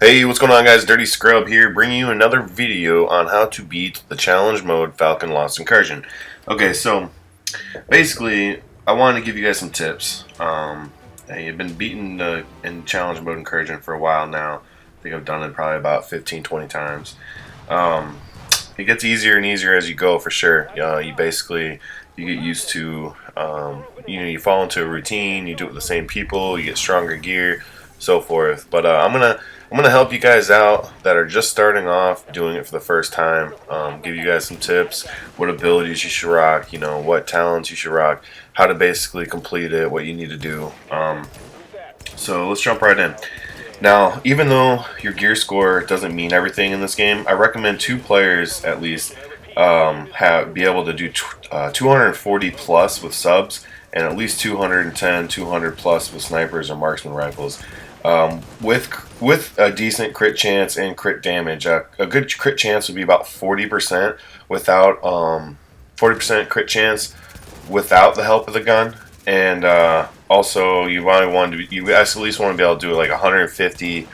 Hey, what's going on, guys? Dirty Scrub here, bringing you another video on how to beat the challenge mode Falcon Lost Incursion. Okay, so basically, I wanted to give you guys some tips. I've been beaten in challenge mode Incursion for a while now. I think I've done it probably about 15, 20 times. Um, it gets easier and easier as you go, for sure. You get used to, you fall into a routine. You do it with the same people. You get stronger gear, so forth. But I'm gonna help you guys out that are just starting off doing it for the first time. Give you guys some tips, what abilities you should rock, what talents you should rock, how to basically complete it, what you need to do. So let's jump right in. Now, even though your gear score doesn't mean everything in this game, I recommend two players at least be able to do 240 plus with subs and at least 210, 200 plus with snipers or marksman rifles. With a decent crit chance and crit damage, a good crit chance would be about 40% without 40% crit chance without the help of the gun, and also you at least want to be able to do like 150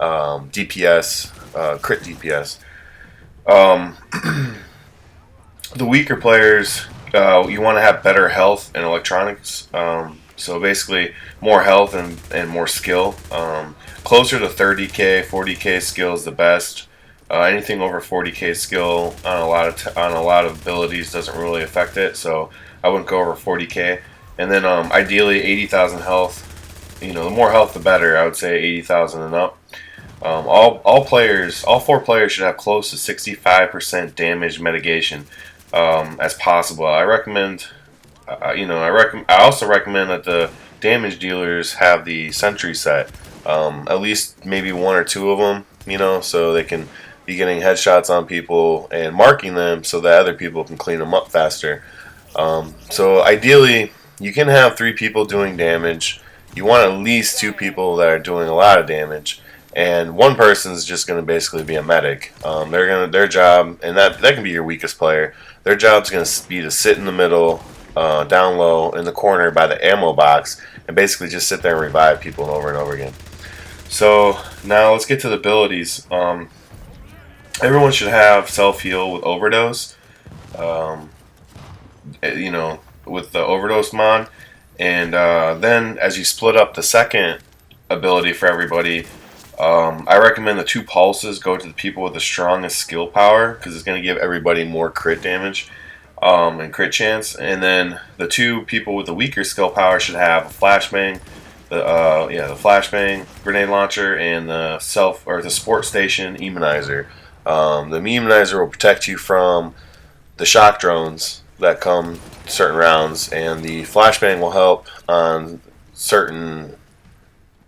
DPS, crit DPS. Um, the weaker players, you want to have better health and electronics. So basically, more health and more skill. Closer to 30k, 40k skill is the best. Anything over 40k skill on a lot of abilities doesn't really affect it. So I wouldn't go over 40k. And then ideally 80,000 health. The more health the better. I would say 80,000 and up. All four players should have close to 65% damage mitigation as possible. I recommend. I also recommend that the damage dealers have the sentry set, at least maybe one or two of them, so they can be getting headshots on people and marking them so that other people can clean them up faster. So ideally, you can have three people doing damage. You want at least two people that are doing a lot of damage, and one person's just going to basically be a medic. Their job, and that can be your weakest player. Their job's going to be to sit in the middle. Down low in the corner by the ammo box and basically just sit there and revive people over and over again. So now let's get to the abilities. Everyone should have self-heal with overdose, with the overdose mod, and then as you split up the second ability for everybody, I recommend the two pulses go to the people with the strongest skill power because it's going to give everybody more crit damage. And crit chance, and then the two people with the weaker skill power should have a flashbang, the flashbang grenade launcher, and the sport station immunizer. The immunizer will protect you from the shock drones that come certain rounds, and the flashbang will help on certain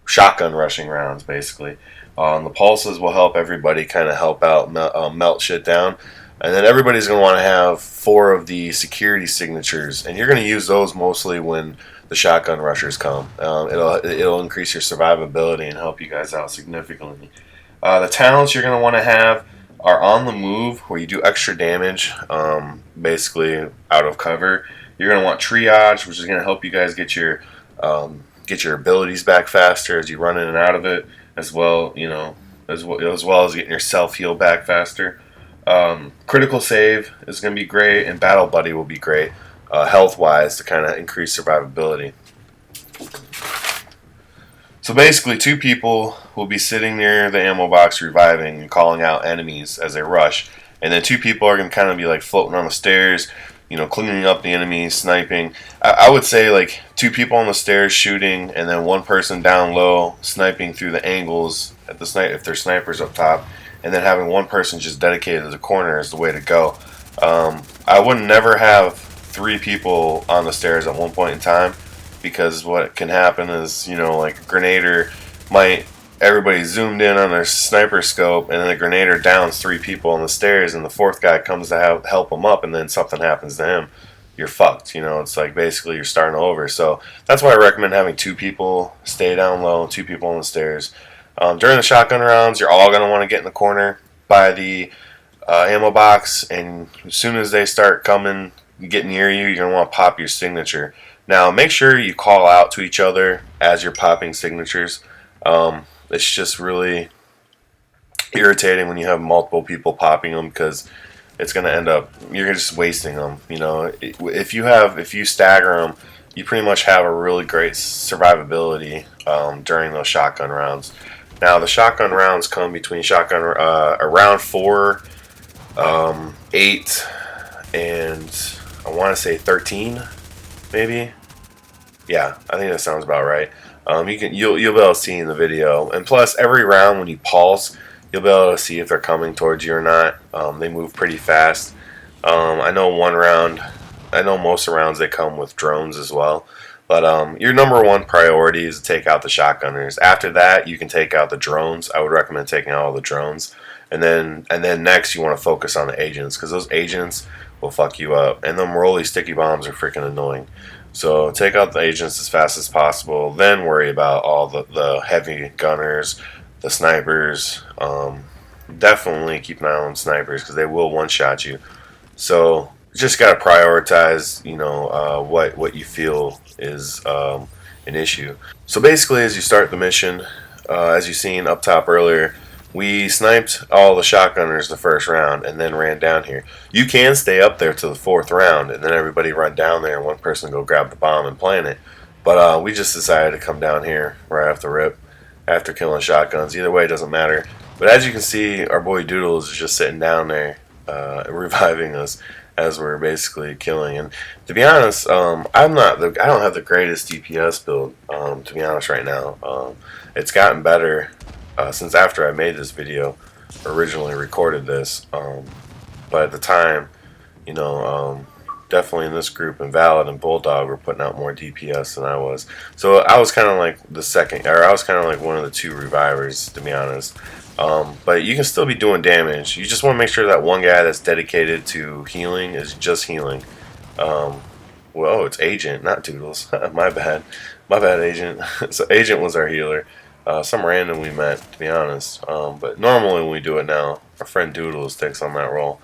shotgun rushing rounds, basically. The pulses will help everybody kind of help out melt shit down. And then everybody's going to want to have 4 of the security signatures, and you're going to use those mostly when the shotgun rushers come. It'll increase your survivability and help you guys out significantly. The talents you're going to want to have are on the move, where you do extra damage, basically out of cover. You're going to want triage, which is going to help you guys get your abilities back faster as you run in and out of it, as well as getting your self heal back faster. Critical save is going to be great, and battle buddy will be great health wise to kind of increase survivability. So basically, 2 people will be sitting near the ammo box reviving and calling out enemies as they rush, and then 2 people are going to kind of be like floating on the stairs, cleaning up the enemies, sniping. I would say like 2 people on the stairs shooting, and then 1 person down low sniping through the angles at the if there's snipers up top. And then having 1 person just dedicated to the corner is the way to go. I would never have 3 people on the stairs at one point in time, because what can happen is, like a grenader everybody zoomed in on their sniper scope, and then the grenader downs 3 people on the stairs, and the 4th guy comes to help them up, and then something happens to him. You're fucked. It's like basically you're starting over. So that's why I recommend having 2 people stay down low, 2 people on the stairs. During the shotgun rounds, you're all going to want to get in the corner by the ammo box, and as soon as they start coming, get near you, you're going to want to pop your signature. Now, make sure you call out to each other as you're popping signatures. It's just really irritating when you have multiple people popping them, because it's going to end up, you're just wasting them. You know, if you stagger them, you pretty much have a really great survivability during those shotgun rounds. Now the shotgun rounds come between shotgun around 4, 8, and I want to say 13, maybe. Yeah, I think that sounds about right. You'll be able to see in the video, and plus every round when you pulse, you'll be able to see if they're coming towards you or not. They move pretty fast. I know most rounds they come with drones as well. But your number one priority is to take out the shotgunners. After that, you can take out the drones. I would recommend taking out all the drones, and then next you want to focus on the agents, because those agents will fuck you up, and them rolly sticky bombs are freaking annoying. So take out the agents as fast as possible. Then worry about all the heavy gunners, the snipers. Definitely keep an eye on snipers, because they will one-shot you. So you just gotta prioritize, what you feel is an issue. So basically, as you start the mission, as you seen up top earlier, we sniped all the shotgunners the first round and then ran down here. You can stay up there to the 4th round and then everybody run down there and one person go grab the bomb and plant it. But we just decided to come down here right off the rip after killing shotguns. Either way, it doesn't matter. But as you can see, our boy Doodles is just sitting down there reviving us as we're basically killing. And to be honest, I don't have the greatest DPS build. To be honest, right now, it's gotten better since after I made this video, originally recorded this. But at the time, definitely in this group, Invalid and Bulldog were putting out more DPS than I was. So I was kind of like I was kind of like one of the 2 revivers, to be honest. But you can still be doing damage. You just want to make sure that one guy that's dedicated to healing is just healing. Well, it's Agent, not Doodles. My bad, Agent. So Agent was our healer. Some random we met, to be honest. But normally when we do it now, our friend Doodles takes on that role.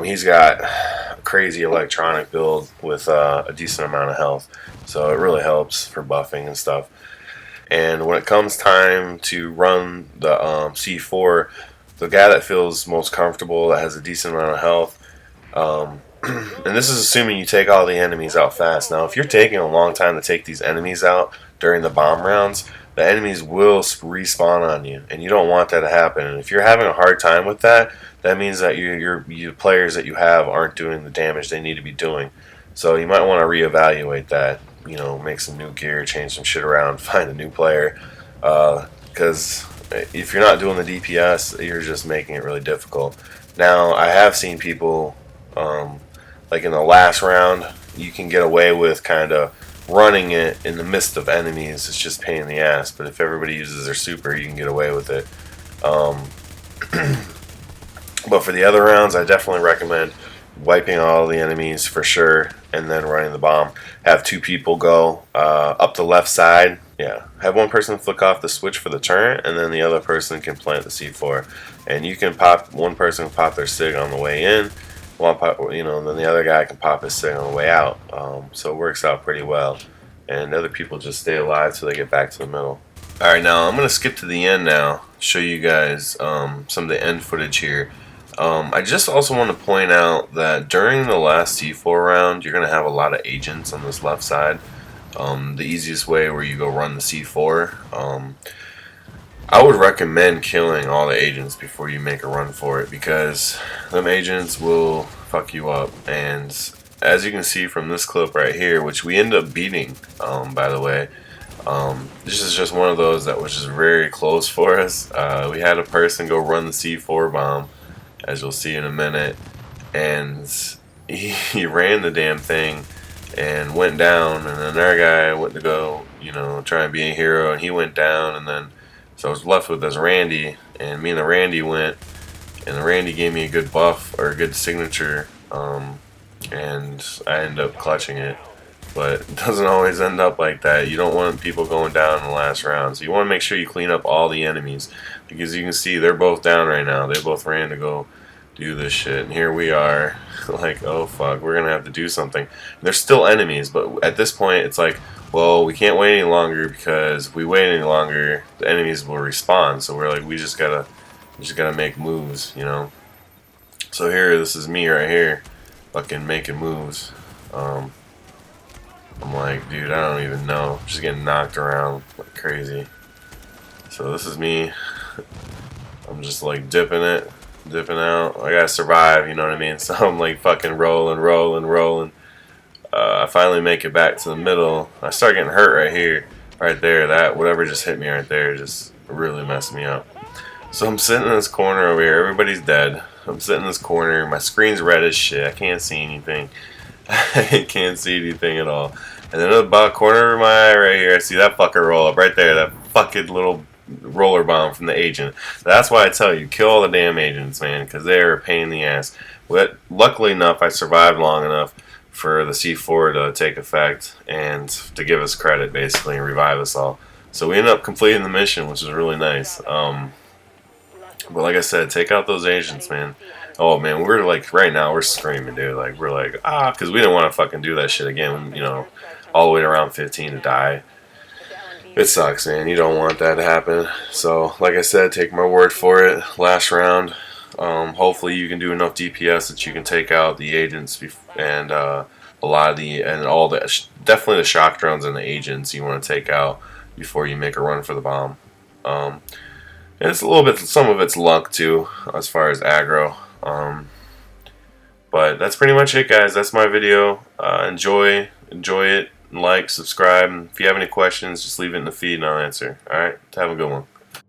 He's got a crazy electronic build with a decent amount of health, so it really helps for buffing and stuff. And when it comes time to run the C4, the guy that feels most comfortable, that has a decent amount of health, and this is assuming you take all the enemies out fast. Now, if you're taking a long time to take these enemies out during the bomb rounds, the enemies will respawn on you, and you don't want that to happen. And if you're having a hard time with that, that means that your players that you have aren't doing the damage they need to be doing. So you might want to reevaluate that. Make some new gear, change some shit around, find a new player. Because if you're not doing the DPS, you're just making it really difficult. Now, I have seen people, like in the last round, you can get away with kind of running it in the midst of enemies. It's just pain in the ass, but if everybody uses their super, you can get away with it. But for the other rounds, I definitely recommend wiping all the enemies for sure, and then running the bomb. Have 2 people go up the left side. Yeah, have one person flick off the switch for the turret, and then the other person can plant the C4. And you can one person can pop their SIG on the way in, then the other guy can pop his SIG on the way out. So it works out pretty well, and other people just stay alive till they get back to the middle. Alright, now I'm going to skip to the end now, show you guys some of the end footage here. I just also want to point out that during the last C4 round, you're going to have a lot of agents on this left side. The easiest way where you go run the C4. I would recommend killing all the agents before you make a run for it, because them agents will fuck you up. And as you can see from this clip right here, which we end up beating, by the way, this is just one of those that was just very close for us. We had a person go run the C4 bomb, as you'll see in a minute, and he ran the damn thing and went down, and another guy went to go, try and be a hero, and he went down, and then so I was left with this Randy, and me and the Randy went, and the Randy gave me a good buff, or a good signature, and I ended up clutching it. But it doesn't always end up like that. You don't want people going down in the last round, so you want to make sure you clean up all the enemies, because you can see they're both down right now. They both ran to go do this shit, and here we are like, oh fuck, we're gonna have to do something. They're still enemies, but at this point it's like, well, we can't wait any longer, because if we wait any longer, the enemies will respawn. So we're like, we just gotta You just gotta make moves, you know. So here, this is me right here, fucking making moves. I'm like, dude, I don't even know. Just getting knocked around like crazy. So this is me. I'm just like dipping out. I gotta survive, you know what I mean? So I'm like fucking rolling. I finally make it back to the middle. I start getting hurt right here, right there. That whatever just hit me right there just really messed me up. So I'm sitting in this corner over here. Everybody's dead. I'm sitting in this corner. My screen's red as shit. I can't see anything. I can't see anything at all. And then in the corner of my eye right here, I see that fucker roll up right there. That fucking little roller bomb from the agent. That's why I tell you, kill all the damn agents, man, because they're a pain in the ass. But luckily enough, I survived long enough for the C4 to take effect and to give us credit, basically, and revive us all. So we ended up completing the mission, which was really nice. But like I said, take out those agents, man. Oh man, we're like right now we're screaming, dude. Like we're like because we didn't want to fucking do that shit again. You know, all the way around 15 to die. It sucks, man. You don't want that to happen. So like I said, take my word for it. Last round. Hopefully you can do enough DPS that you can take out the agents and a lot of the and all the definitely the shock drones and the agents you want to take out before you make a run for the bomb. And it's a little bit, some of it's luck too, as far as aggro. But that's pretty much it, guys. That's my video. Enjoy it, like, subscribe. And if you have any questions, just leave it in the feed and I'll answer. Alright, have a good one.